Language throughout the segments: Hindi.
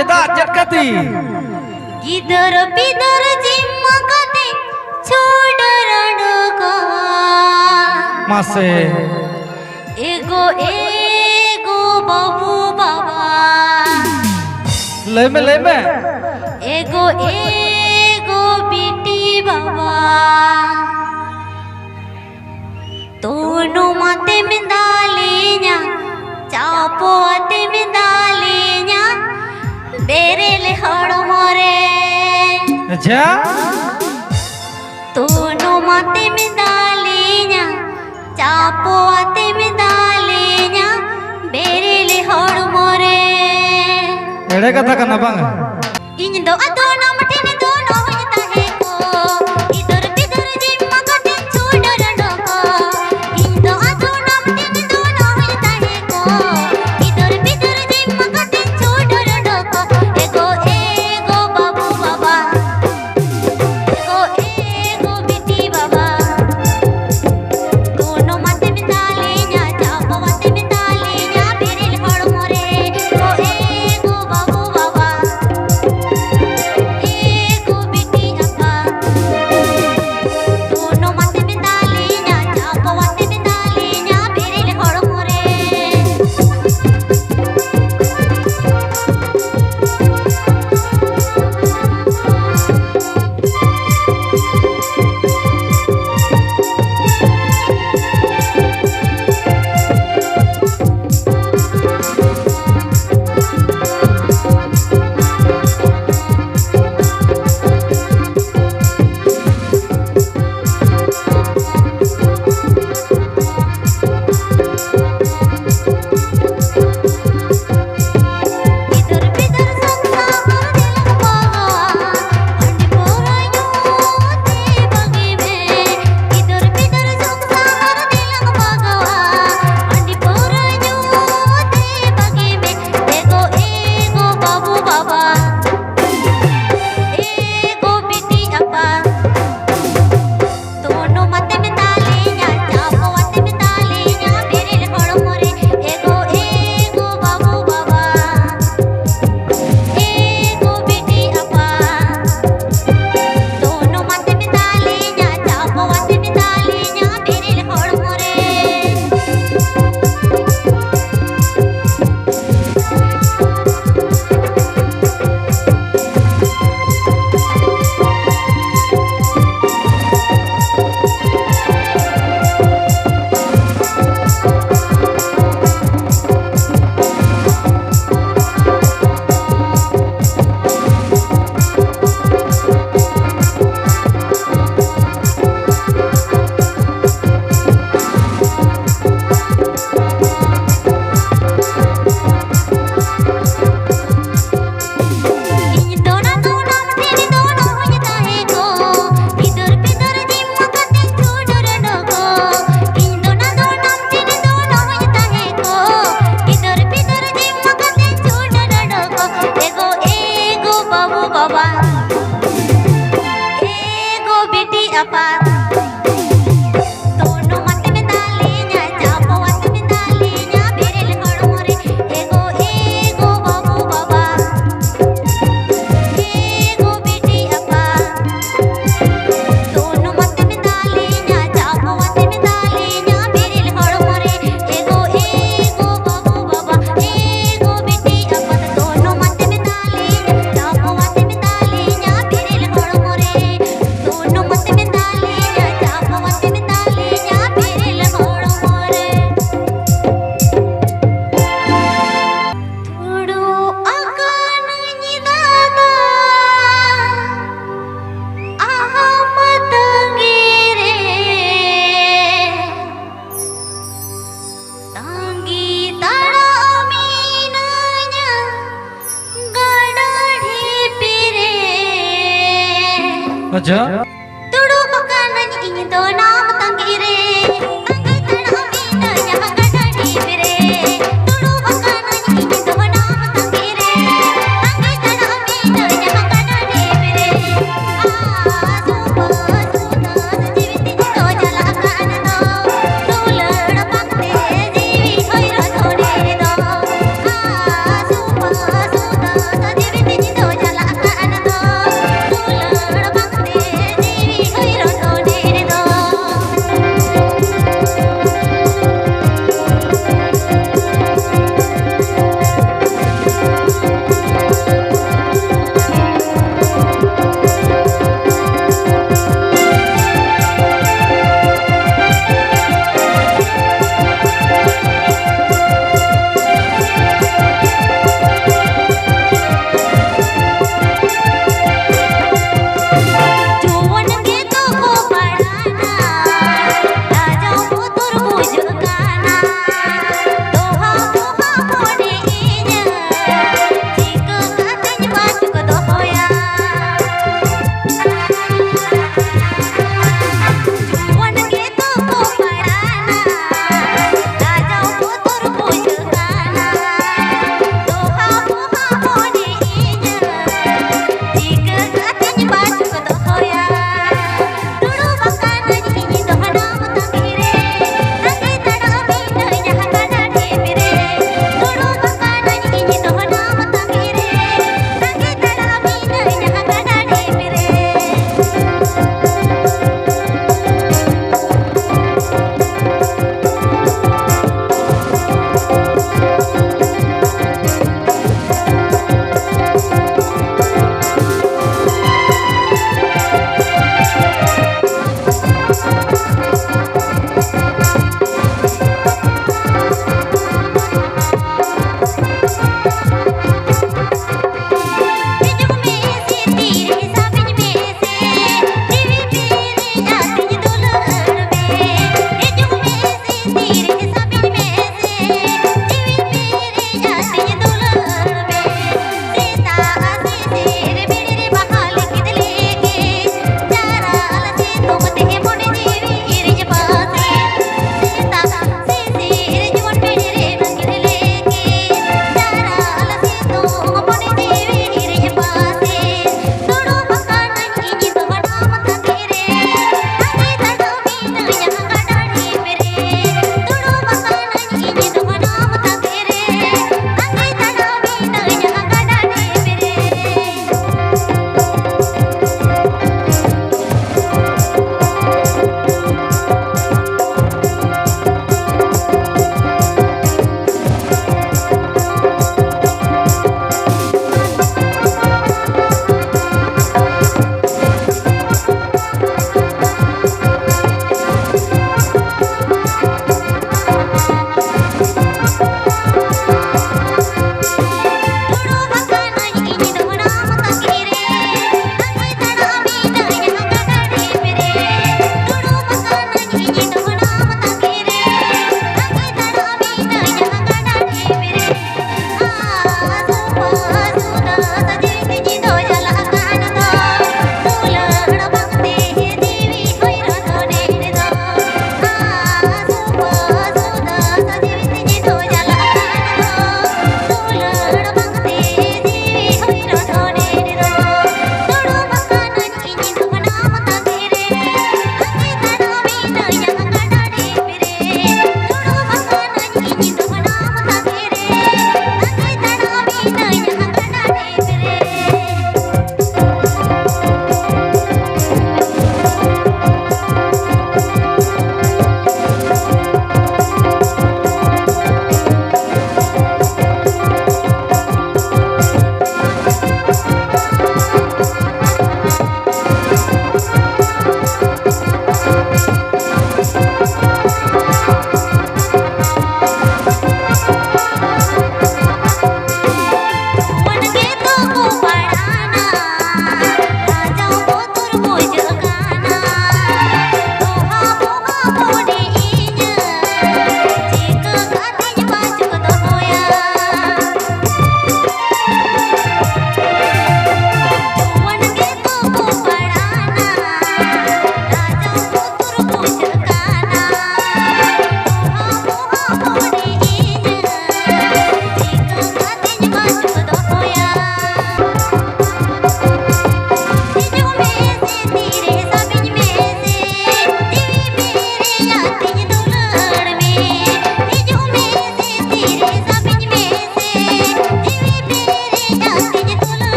चेदा चटकती गिदर बिदर जिम्मा कते छोड़ रडको मासे एगो बाबू बाबा ले में एगो बेटी बाबा दोनों माते में डाले냐 चापो आते में डाले냐 बेरेले हड़ मोरे अच्छा दोनों माते में डाले냐 चापो आते में डाले냐 बेरेले हड़ मोरे एड़े कथा करना बांग इन दो दोनों मठने दोनों होता है को इधर बिधर जिम्मा कटे छोड़ रडको इन दो दोनों मठने दोनों होता है को इधर बिधर जिम्मा कटे छोड़ रडको एगो बाबू बाबा एगो बेटी बाबा दोनों माते में डाले냐 चापो माते में डाले냐 बेरेल हड़ मोरे एगो बाबू बाबा एगो बेटी अपा दोनों माते में डाले냐 चापो माते में डाले냐 बेरेल हड़ मोरे इधर बिधर संसा कर दिलंग बागा अंडी पोरायो ते बगी में इधर बिधर संसा कर दिलंग बागा अंडी पोरायो ते बगी में एगो बाबू बाबा एगो बेटी अपा दोनों माते में डाले냐 चापो माते में डाले냐 बेरेल हड़ मोरे एगो बाबू बाबा एगो बेटी अपा दोनों माते में डाले냐 चापो माते में डाले냐 बेरेल हड़ मोरे इन दोनों मठने दोनों होता है को इधर बिधर जिम्मा कते छोड़ रडको इन दोनों मठने दोनों होता है को इधर बिधर जिम्मा कते छोड़ रडको एगो बाबू बाबा एगो बेटी अपा दोनों माते में डाले냐 चापो माते में डाले냐 बेरेल हड़ मोरे एगो बाबू बाबा एगो बेटी अपा दोनों माते में डाले냐 चापो माते में डाले냐 बेरेल हड़ मोरे एगो बाबू बाबा एगो बेटी अपा दोनों माते में डाले냐 चापो माते में डाले냐 बेरेल हड़ मोरे दोनों माते में डाले냐 चापो माते में डाले냐 बेरेल हड़ मोरे थोड़ो अकान निदाना आहमत गिरे तांगी ताड़ा मीनाnya गड़ढ़ी पिरे अच्छा तुड़ो पकानन इन दो नाम तंगिरे तांगी ताड़ा मीनाnya गड़ढ़ी पिरे तुड़ो पकानन इन दो नाम तंगिरे तांगी ताड़ा मीनाnya गड़ढ़ी पिरे जीवी होई रथोने दो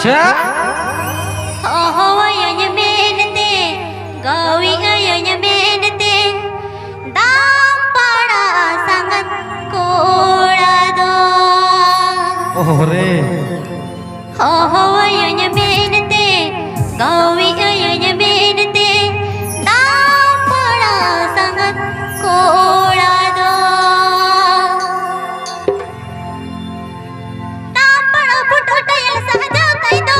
अच्छा Ahoy menete, gawi ayoy menete, dampada sangat kolado. ओरे Ahoy menete, gawi ayoy menete, dampada sangat kolado. Dampada puto tayal sahaja kaido.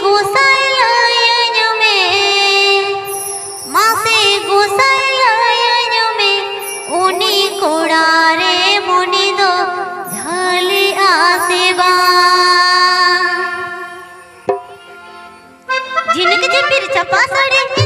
गोसाई में उनी कोड़ा रे मुनि दो झाली आसेबा जिनक जे फिर चपा सड़ी